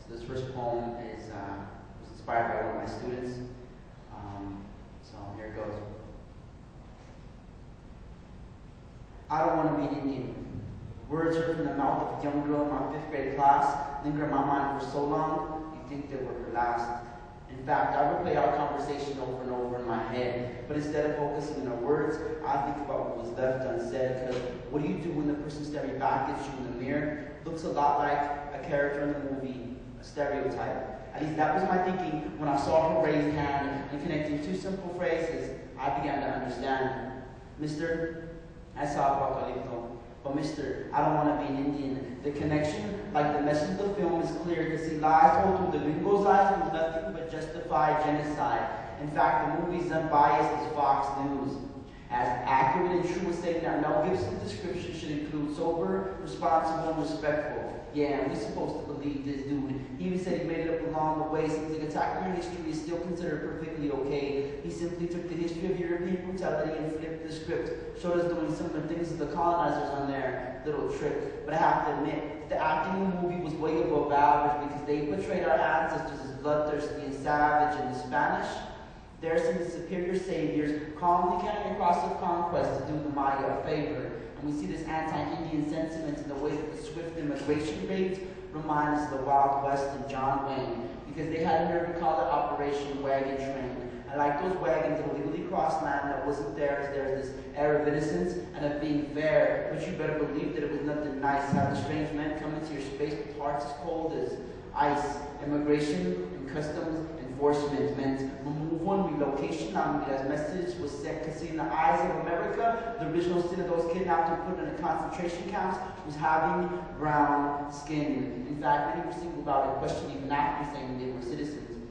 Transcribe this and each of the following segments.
So this first poem is was inspired by one of my students. So here it goes. I don't want to be an Indian. Words heard from the mouth of a young girl in my 5th grade class linger in my mind for so long, you think they were her last. In fact, I replay our conversation over and over in my head, but instead of focusing on her words, I think about what was left unsaid, because what do you do when the person staring back at you in the mirror looks a lot like a character in the movie, a stereotype? At least that was my thinking when I saw her raised hand and connecting 2 simple phrases. I began to understand. Mister, I saw Apocalypto. But mister, I don't want to be an Indian. The connection, like the message of the film, is clear because see, lies told through the gringo's eyes was nothing but justified genocide. In fact, the movie's unbiased as Fox News. As accurate and true as saying that Mel Gibson's description should include sober, responsible, and respectful. Yeah, and we're supposed to believe this dude. He even said he made it up along the way. Seems like attacking history is still considered perfectly okay. He simply took the history of European brutality and flipped the script. Showed us doing similar things to the colonizers on their little trip. But I have to admit, the acting in the movie was way above average because they portrayed our ancestors as bloodthirsty and savage, and the Spanish, they're seen as superior saviors, calmly carrying a cross of conquest to do the Maya a favor. And we see this anti-Indian sentiment in the way that the swift immigration raids remind us of the Wild West and John Wayne, because they had a nerve to call it Operation Wagon Train. And like those wagons that illegally crossed land that wasn't theirs, there's this air of innocence and of being fair. But you better believe that it was nothing nice to have the strange men come into your space with hearts as cold as ice. Immigration and customs enforcement meant removal and relocation. That message was set because in the eyes of America, the original sin of those kidnapped and put in the concentration camps was having brown skin. In fact, many were singled out and questioned even after saying they were citizens.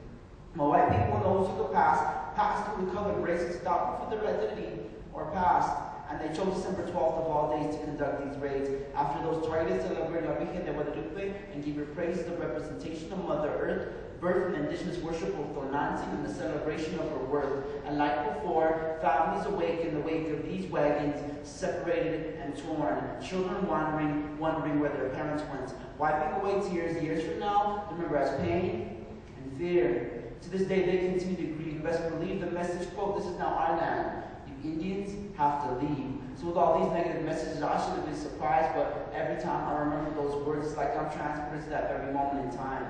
But white people and those who could passed through the colored races, stopped for their identity or past. And they chose December 12th of all days to conduct these raids. After those targeted celebrated La Virgen de Guadalupe and gave her praise to the representation of Mother Earth, birth and indigenous worship of Tonantzin and the celebration of her worth. And like before, families awake in the wake of these wagons, separated and torn. Children wondering where their parents went. Wiping away tears years from now, remember as pain and fear. To this day, they continue to grieve. Best believe the message, quote, "This is now our land. You Indians have to leave." So with all these negative messages, I should have been surprised, but every time I remember those words, it's like I'm transported to that very moment in time.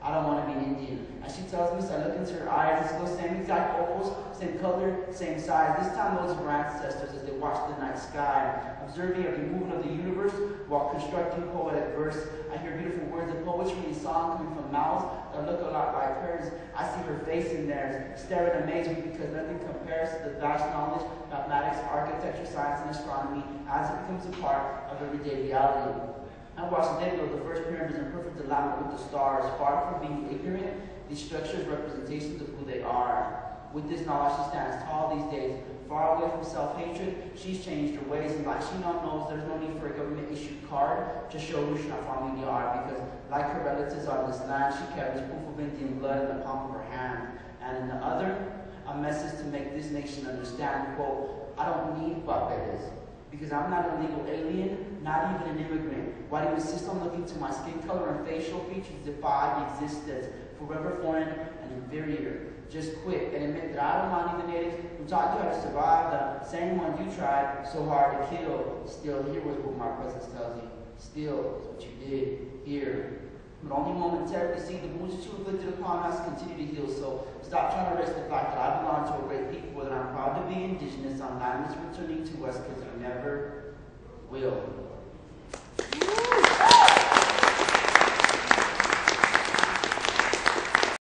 I don't want to be an Indian. As she tells me, so I look into her eyes, it's those same exact opals, same color, same size. This time those are her ancestors as they watch the night sky, observing every movement of the universe while constructing poetic verse. I hear beautiful words of poetry and song coming from mouths that look a lot like hers. I see her face in theirs, stare in amazement because nothing compares to the vast knowledge, mathematics, architecture, science, and astronomy as it becomes a part of everyday reality. I watched them build the first pyramids in perfect alignment with the stars. Far from being ignorant, these structures representations of who they are. With this knowledge, she stands tall these days. Far away from self-hatred, she's changed her ways, and like she now knows there's no need for a government-issued card to show which not family they are, because like her relatives on this land, she carries proof of Indian blood in the palm of her hand. And in the other, a message to make this nation understand, quote, "I don't need papeles, because I'm not a legal alien, not even an immigrant. Why do you insist on looking to my skin color and facial features if I exist as forever foreign and inferior? Just quit and admit that I don't mind the natives who taught you how to survive, the same ones you tried so hard to kill. Still, here was what my presence tells you. Still, it's what you did here. But only momentarily. See, the wounds that you inflicted upon us continue to heal. So stop trying to erase the fact that I belong to a great people, that I'm proud to be indigenous on land that's returning to us, because I never will."